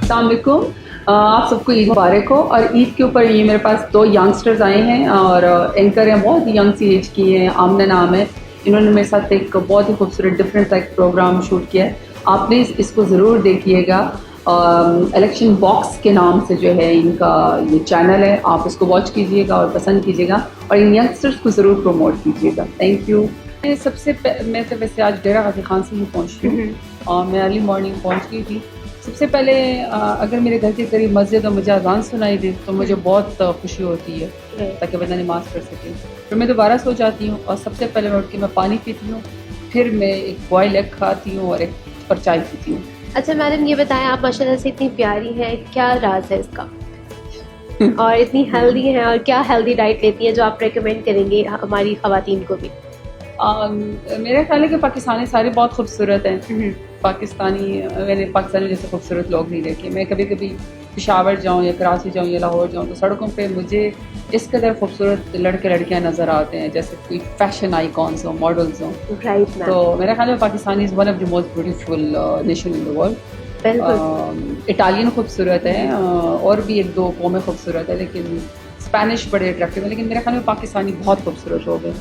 अस्सलाम वालेकुम। आप सबको ईद मुबारक हो। और ईद के ऊपर ये मेरे पास दो यंगस्टर्स आए हैं और एंकर हैं, बहुत यंग सी एज की हैं। आमना नाम है। इन्होंने मेरे साथ एक बहुत ही खूबसूरत डिफरेंट टाइप प्रोग्राम शूट किया है। आप प्लीज़ इसको ज़रूर देखिएगा। इलेक्शन बॉक्स के नाम से जो है इनका ये चैनल है, आप इसको वॉच कीजिएगा और पसंद कीजिएगा और इन यंगस्टर्स को ज़रूर प्रमोट कीजिएगा। Thank you. मैं तो वैसे आज डेरा गाजी खान से ही पहुँची हूँ और मैं अर्ली मॉर्निंग पहुँच गई थी। सबसे पहले अगर मेरे घर के करीब मस्जिद और मुझे अज़ान सुनाई दे तो मुझे बहुत खुशी होती है, ताकि बंदा नमाज़ पढ़ सके। फिर मैं दोबारा सो जाती हूँ और सबसे पहले मैं उठ के मैं पानी पीती हूँ, फिर मैं एक बॉयल एग खाती हूँ और एक पर चाय पीती हूँ। अच्छा मैडम, ये बताएं, आप माशाल्लाह से इतनी प्यारी हैं, क्या राज है इसका? और इतनी हेल्दी हैं, और क्या हेल्दी डाइट लेती हैं जो आप रेकमेंड करेंगे हमारी ख़वातीन को भी? मेरा ख्याल है कि पाकिस्तानी सारे बहुत खूबसूरत हैं। मैंने पाकिस्तानी जैसे खूबसूरत लोग नहीं देखे। मैं कभी कभी पेशावर जाऊँ या कराची जाऊँ या लाहौर जाऊँ तो सड़कों पे मुझे इस कदर खूबसूरत लड़के लड़कियाँ नज़र आते हैं जैसे कोई फैशन आइकॉन्स हो, मॉडल्स हों। राइट। तो मेरा ख्याल है Pakistani is one of the most beautiful nation in the world. Italian खूबसूरत है और भी एक दो कौमें खूबसूरत है, लेकिन स्पेनिश बड़े अट्रैक्टिव है, लेकिन मेरे ख्याल में पाकिस्तानी बहुत खूबसूरत लोग हैं।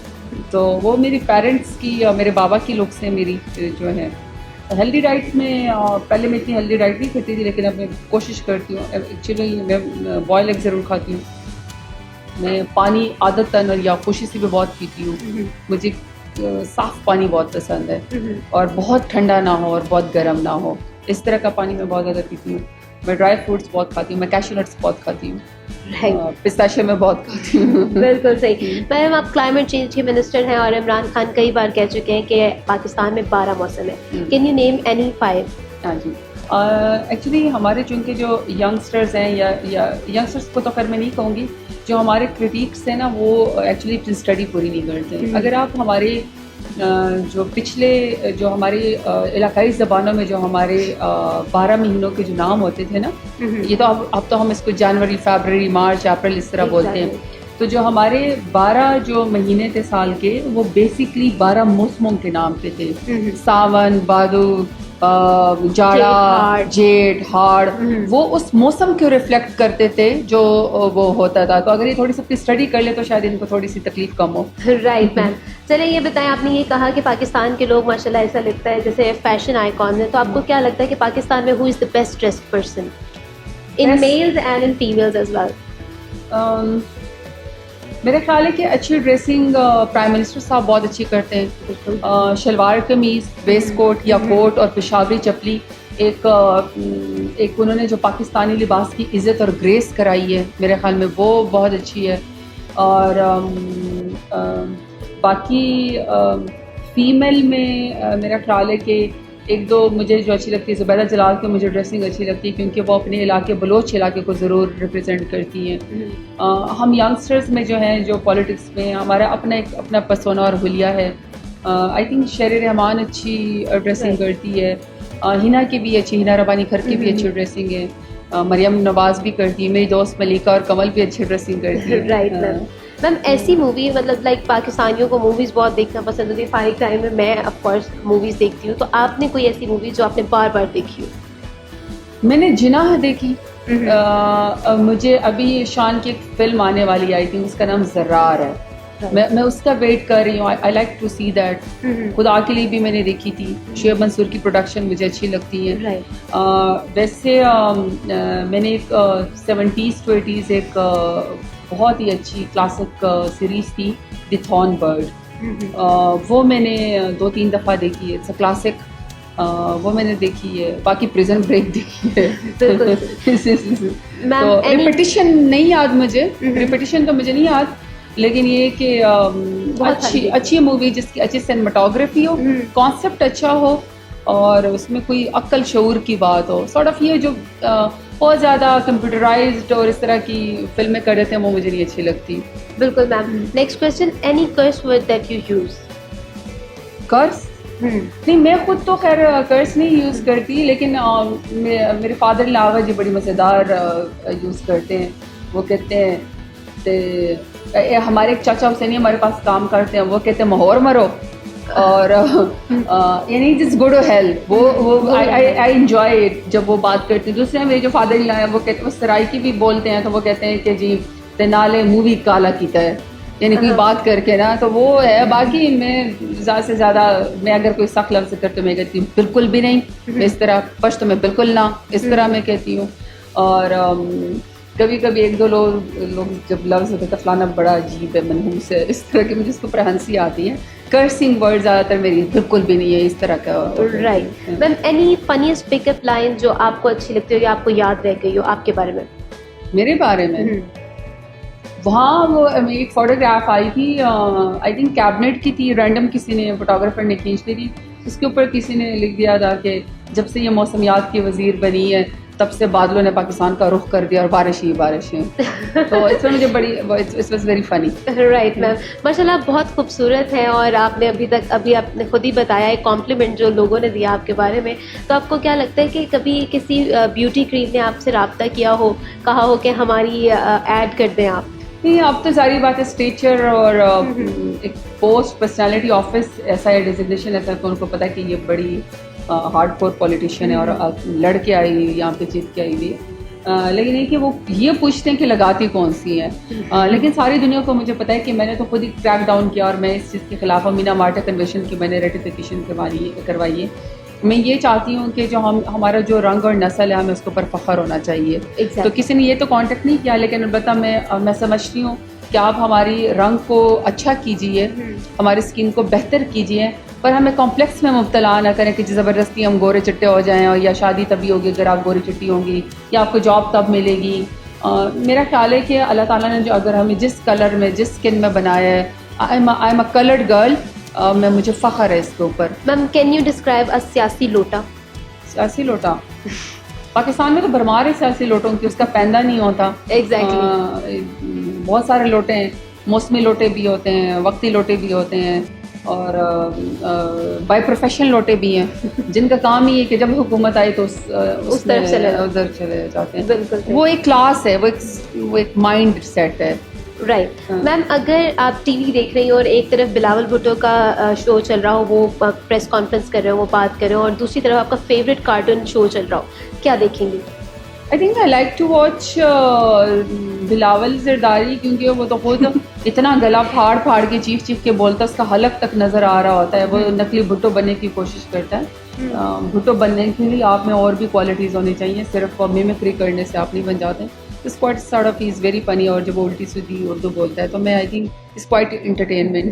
तो वो मेरी पेरेंट्स की और मेरे बाबा की लुक से मेरी जो है हेल्दी डाइट में, पहले मैं इतनी हेल्दी डाइट नहीं करती थी, लेकिन अब मैं कोशिश करती हूँ। एक्चुअली मैं बॉयल एग ज़रूर खाती हूँ। मैं पानी आदतन और या खुशी से भी बहुत पीती हूँ। मुझे साफ़ पानी बहुत पसंद है और बहुत ठंडा ना हो और बहुत गर्म ना हो, इस तरह का पानी मैं बहुत ज़्यादा पीती हूँ। मैं ड्राई फ्रूट्स बहुत खाती हूँ, मैं कैश्यू नट्स बहुत खाती हूँ, पिस्ताशियो में बहुत खाती हूँ। बिल्कुल सही। मैम, आप क्लाइमेट चेंज के मिनिस्टर हैं और इमरान खान कई बार कह चुके हैं कि पाकिस्तान में 12 मौसम है। Can you name any 5? हाँ जी। एक्चुअली हमारे चूँकि जो यंगस्टर्स हैं या यंगस्टर्स को तो खैर मैं नहीं कहूँगी, जो हमारे क्रिटिक्स हैं ना, वो एक्चुअली अपनी स्टडी पूरी नहीं करते। अगर आप हमारे जो पिछले जो हमारे इलाकाई ज़बानों में जो हमारे 12 महीनों के जो नाम होते थे ना, ये तो अब तो हम इसको जनवरी, फरवरी, मार्च, अप्रैल इस तरह बोलते हैं। तो जो हमारे 12 जो महीने थे साल के, वो बेसिकली 12 मौसमों के नाम पे थे। सावन, भादो, जाड़ा, जेठ, हाड़, वो उस मौसम को रिफ्लेक्ट करते थे जो वो होता था। तो अगर ये थोड़ी सी अपनी स्टडी कर ले तो शायद इनको थोड़ी सी तकलीफ कम हो। Right ma'am. चलिए ये बताएं, आपने ये कहा कि पाकिस्तान के लोग माशाल्लाह ऐसा लगता है जैसे फैशन आइकॉन है, तो आपको क्या लगता है कि पाकिस्तान में who is the best dressed person in males and in females as well? मेरा ख्याल है कि अच्छी ड्रेसिंग प्राइम मिनिस्टर साहब बहुत अच्छी करते हैं। शलवार कमीज़, वेस्ट कोट या कोट और पेशावरी चपली, एक उन्होंने जो पाकिस्तानी लिबास की इज़्ज़त और ग्रेस कराई है, मेरे ख्याल में वो बहुत अच्छी है। और बाकी फ़ीमेल में मेरा ख्याल है कि एक दो मुझे जो अच्छी लगती है, ज़ुबैदा जलाल की मुझे ड्रेसिंग अच्छी लगती है, क्योंकि वो अपने इलाके बलोच इलाके को ज़रूर रिप्रेजेंट करती हैं। हम यंगस्टर्स में जो हैं, जो पॉलिटिक्स में हमारा अपना पर्सोना और हुलिया है। आई थिंक शेर रहमान अच्छी ड्रेसिंग करती है, हिना की भी अच्छी, हिना रबानी खर की भी अच्छी ड्रेसिंग है, मरियम नवाज़ भी करती है, मेरी दोस्त मलिका और कमल भी अच्छी ड्रेसिंग करती है। राइट मैम, ऐसी मूवी मतलब लाइक पाकिस्तानियों को मूवीज़ बहुत देखना पसंद होती है। फारिग टाइम में मैं ऑफ कोर्स मूवीज़ देखती हूँ, तो आपने कोई ऐसी मूवी जो आपने बार बार देखी हो? मैंने जिनाह देखी। मुझे अभी शान की एक फिल्म आने वाली, आई थिंक उसका नाम ज़र्रार है। मैं उसका वेट कर रही हूँ। I like to see that. खुदा के लिए भी मैंने देखी थी, शुएब मंसूर की प्रोडक्शन मुझे अच्छी लगती है। वैसे मैंने एक 70s to 80s एक बहुत ही अच्छी क्लासिक सीरीज़ थी, द थॉर्न बर्ड। वो मैंने 2-3 दफ़ा देखी है। It's a classic. वो मैंने देखी है। बाकी प्रिजन ब्रेक देखी है। तो रिपीटिशन नहीं याद मुझे, रिपीटिशन तो मुझे नहीं याद, लेकिन ये कि अच्छी मूवी जिसकी अच्छी सिनेमेटोग्राफी हो, कॉन्सेप्ट अच्छा हो और उसमें कोई अक्ल शऊर की बात हो। सॉर्ट ऑफ ये जो बहुत ज़्यादा कंप्यूटराइज्ड और इस तरह की फिल्में कर रहे थे, वो मुझे नहीं अच्छी लगती। बिल्कुल ma'am. Next question, any curse word that you use? Curse नहीं, मैं खुद तो खैर कर्स नहीं यूज़ करती, लेकिन मेरे फादर लावा जी बड़ी मज़ेदार यूज़ करते हैं। वो कहते हैं हमारे एक चाचा हुसैनी हमारे पास काम करते हैं, वो कहते हैं मोहर मरो, और यानी इट्स गुड हेल्प वो आई एंजॉय इट जब वो बात करती है। दूसरे मेरे जो फादर इन लॉ है वो कहते हैं, वो सराइकी भी बोलते हैं, तो वो कहते हैं कि जी तेनाले मूवी काला कीता है, यानी कोई बात करके ना, तो वो है। बाकी मैं ज़्यादा से ज़्यादा मैं अगर कोई सख्त लफ्ज़ कर तो मैं कहती हूँ बिल्कुल भी नहीं, मैं इस तरह पश्त में बिल्कुल ना, इस तरह मैं कहती हूँ। और कभी कभी एक दो लोग जब लफ्ज़ होते तो फलाना बड़ा अजीब है, मनहूस है, इस तरह की मुझे उसके ऊपर हंसी आती है। कर्सिंग वर्ड ज़्यादातर मेरी बिल्कुल भी नहीं है इस तरह का। Right ma'am, any funniest pickup line जो आपको अच्छी लगती हो या आपको याद रह गई हो आपके बारे में? मेरे बारे में वहाँ वो एक फोटोग्राफ आई थी, आई थिंक कैबिनेट की थी, रैंडम किसी ने फोटोग्राफर ने खींच ली थी। उसके ऊपर किसी ने लिख दिया था कि जब से ये मौसमियात की वजीर बनी है तब से बादलों ने पाकिस्तान का रुख कर दिया और बारिश ही बारिश है। तो इसमें मुझे बड़ी it's was very funny. Right ma'am, माशाल्लाह बहुत खूबसूरत है। और आपने अभी आपने खुद ही बताया एक कॉम्प्लीमेंट जो लोगों ने दिया आपके बारे में, तो आपको क्या लगता है कि कभी किसी ब्यूटी क्रीम ने आपसे रब्ता किया हो, कहा हो कि हमारी ऐड कर दें आप? नहीं, अब तो सारी बात है स्टेचर और एक पोस्ट पर्सनालिटी ऑफिस ऐसा है, डिजिग्नेशन ऐसा है, तो उनको पता है कि ये बड़ी हार्डकोर पॉलिटिशियन है और लड़के आई हुई यहाँ पे जीत के आई हुई है। लेकिन ये कि वो ये पूछते हैं कि लगाती कौन सी है। लेकिन सारी दुनिया को मुझे पता है कि मैंने तो खुद ही क्रैक डाउन किया और मैं इस चीज़ के खिलाफ मीना मार्टा कन्वेंशन की मैंने रेटिफिकेशन करवाई है। मैं ये चाहती हूँ कि जो हमारा जो रंग और नस्ल है हमें उसके ऊपर फ़ख्र होना चाहिए। तो किसी ने ये तो कांटेक्ट नहीं किया, लेकिन अलबत्ता मैं समझती हूँ कि आप हमारी रंग को अच्छा कीजिए, हमारी स्किन को बेहतर कीजिए, पर हमें कॉम्प्लेक्स में मुब्तला ना करें कि ज़बरदस्ती हम गोरे चिट्टे हो जाएं, और या शादी तभी होगी अगर आप गोरी चिट्टी होंगी, या आपको जॉब तब मिलेगी। मेरा ख्याल है कि अल्लाह ताला ने जो अगर हमें जिस कलर में जिस स्किन में बनाया है, I am a coloured girl, मैं मुझे फ़ख्र है इसके ऊपर। Ma'am can you describe a सियासी लोटा? सियासी लोटा पाकिस्तान में तो भरमार है सियासी लोटों की, उसका पैंदा नहीं होता। एग्जैक्टली बहुत सारे लोटे हैं, मौसमी लोटे भी होते हैं, वक्ती लोटे भी होते हैं, और बाय प्रोफेशन लोटे भी हैं जिनका काम ही है कि जब हुकूमत आए तो उस तरफ उधर चले जाते हैं। बिल्कुल, वो एक क्लास है, वो एक माइंड सेट है। राइट मैम, अगर आप टीवी देख रही हो और एक तरफ बिलावल भुट्टो का शो चल रहा हो, वो प्रेस कॉन्फ्रेंस कर रहे हो, वो बात कर रहे हो, और दूसरी तरफ आपका फेवरेट कार्टून शो चल रहा हो, क्या देखेंगी? I think I like to watch Bilawal Zardari, क्योंकि वो तो खुद इतना गला फाड़ के चीख के बोलता है, उसका हलक तक नज़र आ रहा होता है। वो नकली भुट्टो बनने की कोशिश करता है। भुट्टो बनने के लिए आप में और भी क्वालिटीज़ होनी चाहिए, सिर्फ मिमिक्री करने से आप नहीं बन जाते। It's quite sort of is very funny, और जब उल्टी सीधी उर्दू बोलता है तो मैं I think it's quite entertainment.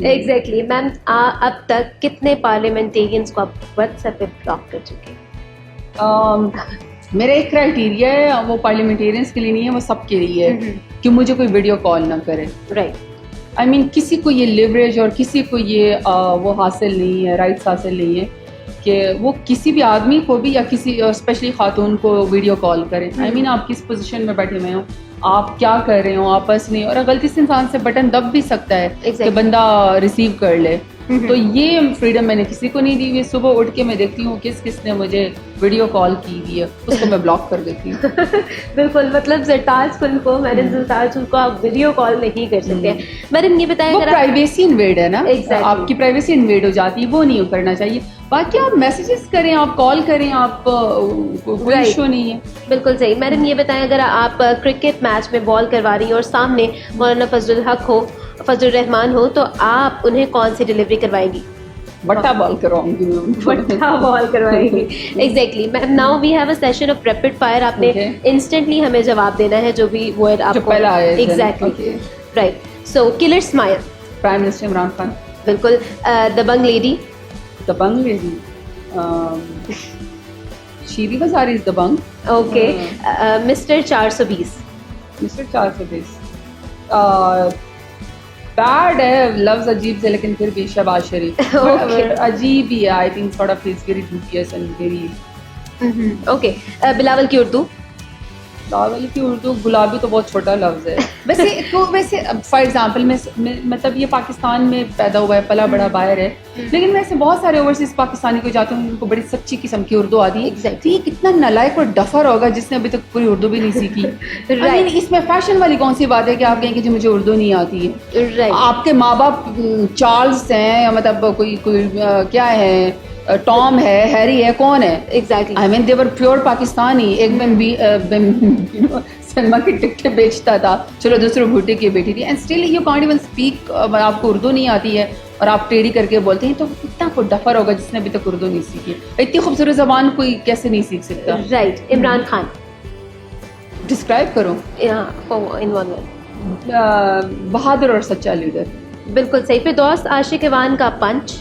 Exactly ma'am, अब तक कितने पार्लियामेंटेरियंस को आप व्हाट्सएप पे ब्लॉक कर चुके हैं? मेरा एक क्राइटेरिया है, वो पार्लियामेंटेरियंस के लिए नहीं है, वो सबके लिए है कि मुझे कोई वीडियो कॉल ना करे। राइट, आई मीन किसी को ये लिवरेज और किसी को ये वो हासिल नहीं है, राइट्स हासिल नहीं है कि वो किसी भी आदमी को भी या किसी स्पेशली खातून को वीडियो कॉल करें। आई मीन आप किस पोजीशन में बैठे हुए हो, आप क्या कर रहे हो आपस में, और गलती से इंसान से बटन दब भी सकता है कि बंदा रिसीव कर ले। तो ये फ्रीडम मैंने किसी को नहीं दी हुई। सुबह उठ के मैं देखती हूँ किसने मुझे वीडियो कॉल की हुई है, उसको मैं ब्लॉक कर देती हूँ। बिल्कुल, मतलब ज़रताज को मैडम ज़रताज को आप वीडियो कॉल नहीं कर सकते हैं। मैडम ये बताएं, वो प्राइवेसी इन्वेड है ना, आपकी प्राइवेसी इन्वेड हो जाती है, वो नहीं करना चाहिए। बाकी आप मैसेजेस करें, आप कॉल करें, आप कोई इशू नहीं है। बिल्कुल सही। मैडम ये बताएं, अगर आप क्रिकेट मैच में बॉल करवा रही हैं और सामने मौलाना फजलुर रहमान हो, तो आप उन्हें कौन सी डिलीवरी करवाएंगी? बट्टा बॉल करवाऊंगी मैं। बट्टा बॉल करवाएंगी। Exactly ma'am, now we have a session of rapid fire. आपने इंस्टेंटली हमें जवाब देना है जो भी वर्ड आपको पहला आया। Exactly right. So killer smile? Prime minister Imran Khan. बिल्कुल। दबंग लेडी? दबंग लेडी शीरी बाज़ारी इज दबंग। ओके। मिस्टर 420? मिस्टर 420 बैड है, लफ्ज अजीब से, लेकिन फिर भी शहबाज शरीफ अजीब ही है। I think sort of is very dubious and very okay. Bilawal की उर्दू? फ्लावर की उर्दू गुलाबी तो बहुत छोटा लफ्ज़ है। वैसे फॉर एग्जांपल मतलब ये पाकिस्तान में पैदा हुआ है, पला बड़ा बाहर है, लेकिन वैसे बहुत सारे ओवरसीज पाकिस्तानी को जाते हैं उनको बड़ी सच्ची किस्म की उर्दू आती है। Exactly. ये कितना नालायक और डफर होगा जिसने अभी तक पूरी उर्दू भी नहीं सीखी। Right. इसमें फैशन वाली कौन सी बात है कि आप कहें कि जी मुझे उर्दू नहीं आती है। राइट आपके माँ बाप चार्ल्स हैं या मतलब कोई क्या है, टॉम है, हैरी है, कौन है? Exactly I mean they were pure Pakistani. एक मैं सलमा की टिकटें बेचता था, चलो दूसरे भूटे की बेटी थी, and still you can't even speak. आपको उर्दू नहीं आती है और आप टेढ़ी करके बोलते हैं, तो कितना कोई डफर होगा जिसने अभी तक उर्दू नहीं सीखी। इतनी खूबसूरत जबान कोई कैसे नहीं सीख सकता? राइट। इमरान खान डिस्क्राइब करो। In one word. बहादुर और सच्चा लीडर। बिल्कुल सही। फिर दोस्त आशिक इवान का पंच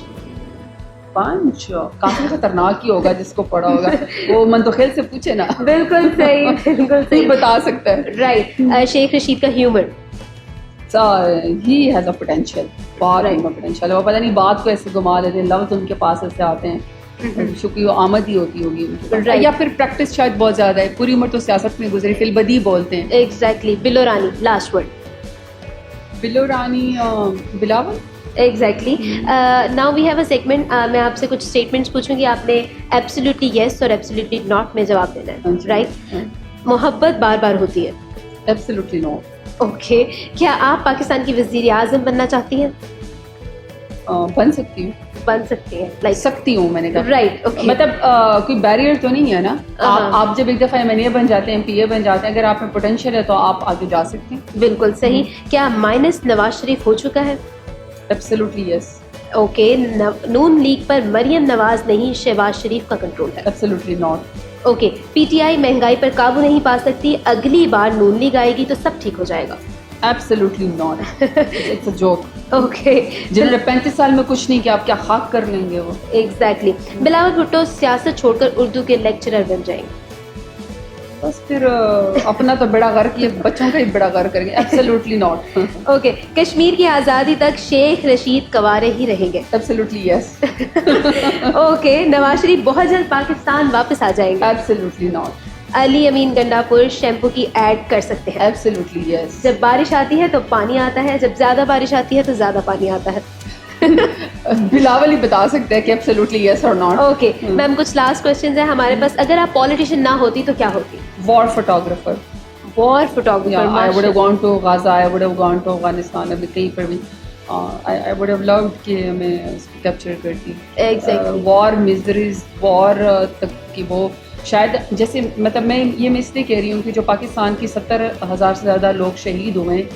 काफी खतरनाक ही होगा जिसको पढ़ा होगा। वो मंतुखेल से पूछे ना। बिल्कुल सही बिल्कुल सही सही बता सकता है। राइट। शेख रशीद का humour he has a potential, बहुत पोटेंशियल है। वो पता नहीं बात को ऐसे घुमा लेते हैं, लफ्ज उनके पास ऐसे आते हैं, शुक्रिया आमद ही होती होगी उनके पास। Right. या फिर प्रैक्टिस शायद बहुत ज्यादा है, पूरी उम्र तो सियासत में गुजरी, फिलबदी बोलते हैं। Exactly. Bilo Rani last word. Bilo Rani Bilawal. Exactly. Now we have a segment. मैं आपसे कुछ स्टेटमेंट्स पूछूंगी, आपने एब्सोल्युटली यस और एब्सोल्युटली नॉट में जवाब देना है। राइट। मोहब्बत बार बार होती है। Absolutely no. ओके। क्या आप पाकिस्तान की वजीर आजम बनना चाहती हैं? बन सकती हूँ। बन सकती हैं लाइक सकती हूँ मैंने कहा। राइट। ओके। मतलब कोई बैरियर तो नहीं है ना। आप जब एक दफ़ा MNA बन जाते हैं, PA बन जाते हैं, अगर आप में पोटेंशियल है तो आप आगे जा सकते हैं। बिल्कुल सही। क्या माइनस नवाज शरीफ हो चुका है? Absolutely yes. ओके। नून लीग पर मरियम नवाज नहीं, शहबाज शरीफ का कंट्रोल है। Absolutely not. ओके। PTI महंगाई पर काबू नहीं पा सकती, अगली बार नून लीग आएगी तो सब ठीक हो जाएगा। Absolutely not. It's a joke. Okay. जिन्होंने 35 साल में कुछ नहीं किया, आप क्या खाक कर लेंगे वो। एग्जैक्टली। बिलावल भुट्टो सियासत छोड़कर उर्दू के लेक्चरर बन जाएंगे। बस फिर अपना तो बड़ा गर्क किए, बच्चों का ही बड़ा गर्क करेंगे। Absolutely not. ओके। कश्मीर की आज़ादी तक शेख रशीद कवारे ही रहेंगे। Absolutely yes. Okay. Nawaz Sharif बहुत जल्द पाकिस्तान वापस आ जाएंगे। Absolutely not. Ali Amin Gandapur shampoo की ऐड कर सकते हैं। Absolutely yes. जब बारिश आती है तो पानी आता है, जब ज्यादा बारिश आती है तो ज्यादा पानी आता है। बिलावल ही बता सकते हैं कि एब्सोल्युटली यस और नॉट। ओके मैम, कुछ लास्ट क्वेश्चंस हैं हमारे पास। अगर आप पॉलिटिशियन ना होती तो क्या होती? War photographer. War photographer. I would have gone to Gaza, I would have gone to Afghanistan. अभी कहीं पर भी आई वुड हैव लव्ड कि मैं उसको कैप्चर करती। एग्जैक्टली। वॉर मिजरीज, वॉर तक की वो शायद, जैसे मतलब मैं इसलिए कह रही हूँ कि जो पाकिस्तान की 70,000 से ज़्यादा लोग शहीद हुए,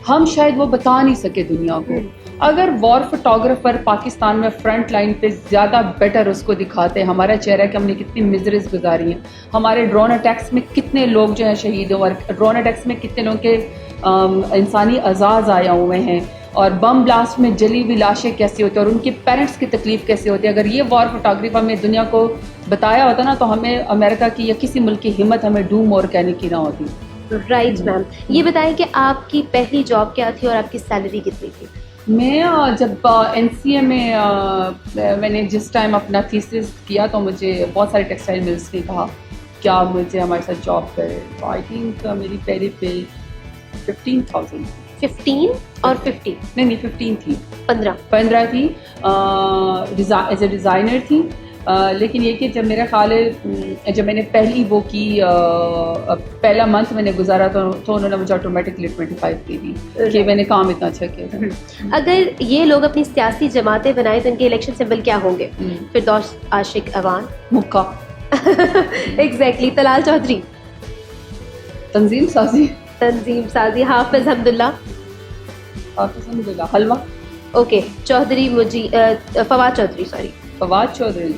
हम शायद वो बता नहीं सके दुनिया को। अगर वॉर फोटोग्राफर पाकिस्तान में फ्रंट लाइन पे ज़्यादा बेटर उसको दिखाते, हमारा चेहरा कि हमने कितनी मिजरीज गुजारी हैं, हमारे ड्रोन अटैक्स में कितने लोग जो हैं शहीद हुए, और ड्रोन अटैक्स में कितने लोगों के इंसानी अज़ाज़ आया हुए हैं, और बम ब्लास्ट में जली हुई लाशें कैसी होती है और उनके पेरेंट्स की तकलीफ कैसी होती है। अगर ये वॉर फोटोग्राफी हमें दुनिया को बताया होता ना, तो हमें अमेरिका की या किसी मुल्क की हिम्मत हमें डूम और कहने की ना होती। राइट मैम, ये बताएं कि आपकी पहली जॉब क्या थी और आपकी सैलरी कितनी थी? मैं जब NCA में मैंने जिस टाइम अपना थीसिस किया तो मुझे बहुत सारे टेक्सटाइल मिल्स ने कहा क्या मुझे हमारे साथ जॉब करे। तो आई थिंक मेरी पहली पे 15,000। 15 और 50? नहीं 15 थी। 15 थी। एज ए डिज़ाइनर थी। लेकिन ये कि जब मेरा ख्याल है जब मैंने पहली वो की पहला मंथ मैंने गुजारा तो उन्होंने मुझे ऑटोमेटिकली 25 दी थी कि मैंने काम इतना अच्छा किया था। अगर ये लोग अपनी सियासी जमातें बनाए तो इनके इलेक्शन सिंबल क्या होंगे? फिरदौस आशिक अवान। मुक्का। एग्जैक्टली। तलाल चौधरी। तंजीम साजी। तंजीम साजी। हाफिज हमदुल्ला। हलवा। ओके। चौधरी फवाद चौधरी, सॉरी फवाद चौधरी।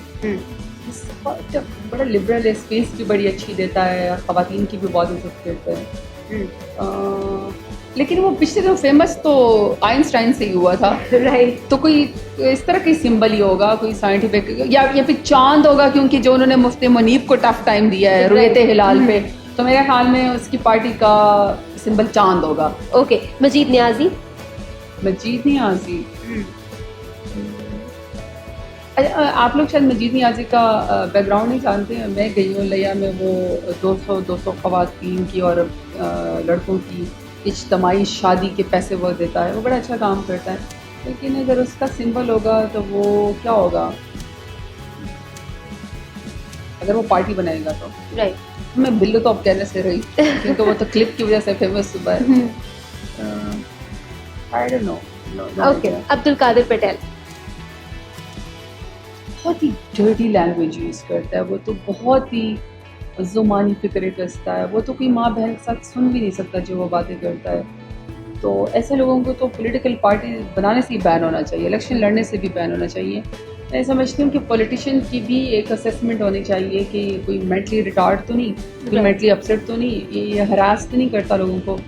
बड़ा लिबरल है, स्पेस भी बड़ी अच्छी देता है और ख़वातीन की भी बहुत इज्जत करता है। लेकिन वो पिछले दिनों फेमस तो आइंस्टाइन से ही हुआ था। राइट। तो कोई इस तरह की सिंबल ही होगा, कोई साइंटिफिक या फिर चांद होगा, क्योंकि जो उन्होंने मुफ्ती मुनीब को टफ टाइम दिया है रुयते हिलाल पे, तो मेरे ख्याल में उसकी पार्टी का सिंबल चांद होगा। ओके। मजीद नियाजी। मजीद नियाजी। आप लोग शायद मजीद नियाज़ी का बैकग्राउंड नहीं जानते हैं। मैं गई हूँ लिया में, वो 200 ख़वातीन की और लड़कों की इज्तमाही शादी के पैसे वो देता है। वो बड़ा अच्छा काम करता है, लेकिन अगर उसका सिंबल होगा तो वो क्या होगा, अगर वो पार्टी बनाएगा तो। राइट। मैं बिल्लू तो अब कहने से रही क्योंकि वो तो क्लिप की वजह से फेमस हुआ है। I don't know. Okay, Abdul Qadir Patel. बहुत ही डर्टी लैंग्वेज यूज़ करता है वो, तो बहुत ही ज़ुबानी फ़िक्रे कसता है वो, तो कोई माँ बहन के साथ सुन भी नहीं सकता जो वो बातें करता है। तो ऐसे लोगों को तो पॉलिटिकल पार्टी बनाने से ही बैन होना चाहिए, इलेक्शन लड़ने से भी बैन होना चाहिए। मैं समझती हूँ कि पॉलिटिशियन की भी एक असेसमेंट होनी चाहिए कि कोई मेंटली रिटार्ड तो नहीं, कोई मेंटली अपसेट तो नहीं, ये हरास तो नहीं करता लोगों को।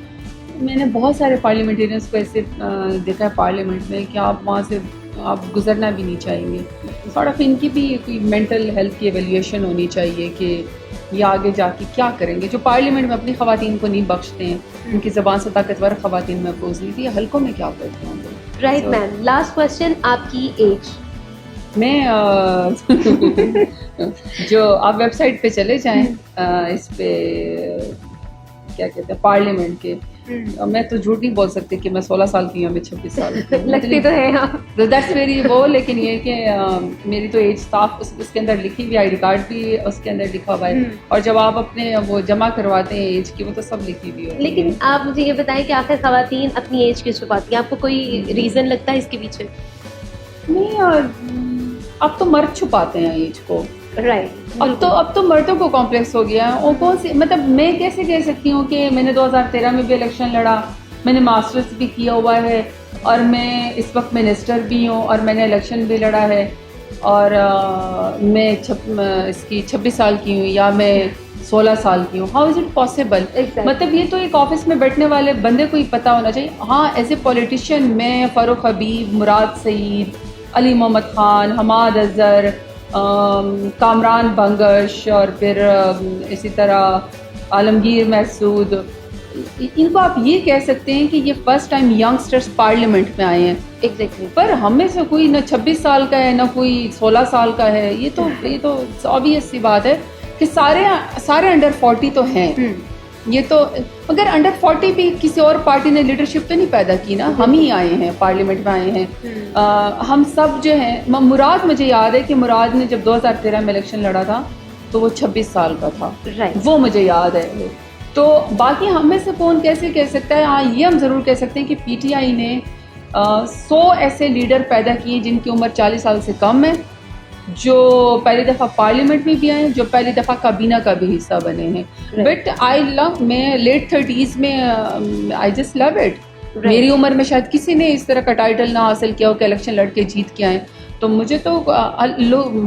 मैंने बहुत सारे पार्लियामेंटेरियंस को ऐसे देखा है पार्लियामेंट में कि आप वहाँ से आप गुजरना भी नहीं चाहेंगे। सॉर्ट ऑफ इनकी भी कोई मेंटल हेल्थ की एवेल्यूएशन होनी चाहिए कि ये आगे जाके क्या करेंगे। जो पार्लियामेंट में अपनी ख़वातीन को नहीं बख्शते हैं, उनकी ज़बान से ताकतवर ख़वातीन महफूज नहीं थी, हल्कों में क्या करते होंगे। राइट मैम, लास्ट क्वेश्चन, आपकी एज? मैं जो आप वेबसाइट पे चले जाएं, इस पे क्या कहते हैं पार्लियामेंट के, मैं तो झूठ नहीं बोल सकती कि मैं 16 साल की हूँ, मैं 26 साल की हूँ। लगती तो है हाँ। दैट्स वेरी वो, लेकिन ये कि मेरी तो एज साफ उसके अंदर लिखी हुई, आईडी कार्ड भी उसके अंदर लिखा हुआ है, और जब आप अपने वो जमा करवाते हैं एज की, वो तो सब लिखी हुई है। लेकिन आप मुझे ये बताएं कि आखिर खवातीन अपनी एज क्यों छुपाती हैं? आपको कोई रीज़न लगता है इसके पीछे? नहीं, अब तो मर्द छुपाते हैं एज को। राइट। अब तो मर्दों को कॉम्प्लेक्स हो गया है। और कौन सी, मतलब मैं कैसे कह सकती हूँ कि मैंने 2013 में भी इलेक्शन लड़ा, मैंने मास्टर्स भी किया हुआ है, और मैं इस वक्त मिनिस्टर भी हूँ, और मैंने इलेक्शन भी लड़ा है, और मैं इसकी 26 साल की हूँ या मैं 16 साल की हूँ। How is it possible? मतलब ये तो एक ऑफिस में बैठने वाले बंदे को ही पता होना चाहिए। हाँ, एज ए पॉलिटिशियन मैं फ़ारूक हबीब, मुराद सईद, अली मोहम्मद ख़ान, हमाद अज़हर, कामरान बंगश, और फिर इसी तरह आलमगीर महसूद, इनको आप ये कह सकते हैं कि ये फर्स्ट टाइम यंगस्टर्स पार्लियामेंट में आए हैं। एग्जैक्टली। पर हम में से कोई ना 26 साल का है ना कोई 16 साल का है। ये तो ऑब्वियस सी बात है कि सारे अंडर 40 तो हैं। ये तो अगर अंडर 40 भी किसी और पार्टी ने लीडरशिप तो नहीं पैदा की ना, हम ही आए हैं, पार्लियामेंट में आए हैं। हम सब जो हैं, मुराद, मुझे याद है कि मुराद ने जब 2013 में इलेक्शन लड़ा था तो वो 26 साल का था। वो मुझे याद है। तो बाकी हम में से कौन कैसे कह सकता है? हाँ, ये हम ज़रूर कह सकते हैं कि पीटीआई ने 100 ऐसे लीडर पैदा किए जिनकी उम्र 40 साल से कम है, जो पहली दफ़ा पार्लियामेंट में भी आए, जो पहली दफ़ा काबीना का भी हिस्सा बने हैं। बट आई लव, मैं लेट 30s में, आई जस्ट लव इट। मेरी उम्र में शायद किसी ने इस तरह का टाइटल ना हासिल किया हो कि इलेक्शन लड़ के जीत के आए। तो मुझे तो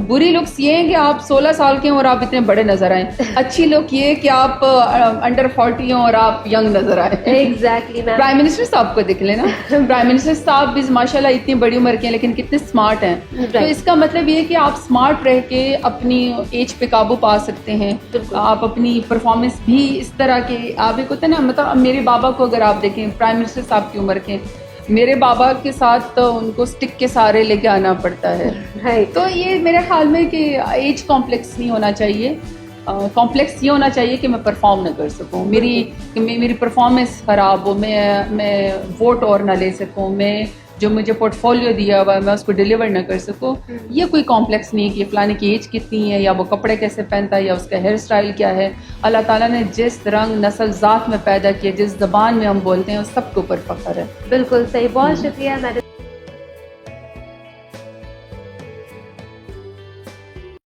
बुरी लुक्स ये हैं कि आप 16 साल के हैं और आप इतने बड़े नजर आए। अच्छी लुक ये कि आप अंडर 40 हैं और आप यंग नजर आए। एग्जैक्टली। प्राइम मिनिस्टर साहब को देख लेना, प्राइम मिनिस्टर साहब भी माशाल्लाह इतनी बड़ी उम्र के हैं लेकिन कितने स्मार्ट हैं। तो इसका मतलब ये है कि आप स्मार्ट रह के अपनी एज पे काबू पा सकते हैं। आप अपनी परफॉर्मेंस भी इस तरह के, आप एक होता है ना, मतलब मेरे बाबा को अगर आप देखें, प्राइम मिनिस्टर साहब की उम्र के, मेरे बाबा के साथ तो उनको स्टिक के सहारे लेके आना पड़ता है। तो ये मेरे ख्याल में कि एज कॉम्प्लेक्स नहीं होना चाहिए। कॉम्प्लेक्स ये होना चाहिए कि मैं परफॉर्म न कर सकूं, मेरी परफॉर्मेंस ख़राब हो, मैं वोट और ना ले सकूं, मैं जो मुझे पोर्टफोलियो दिया हुआ है मैं उसको डिलीवर ना कर सकूं। ये कोई कॉम्प्लेक्स नहीं है कि फ़लाने की एज कितनी है या वो कपड़े कैसे पहनता है या उसका हेयर स्टाइल क्या है। अल्लाह ताला ने जिस रंग नस्ल ज़ात में पैदा किया, जिस ज़बान में हम बोलते हैं, उस सबके ऊपर फ़ख्र है। बिल्कुल सही, बहुत शुक्रिया मैडम।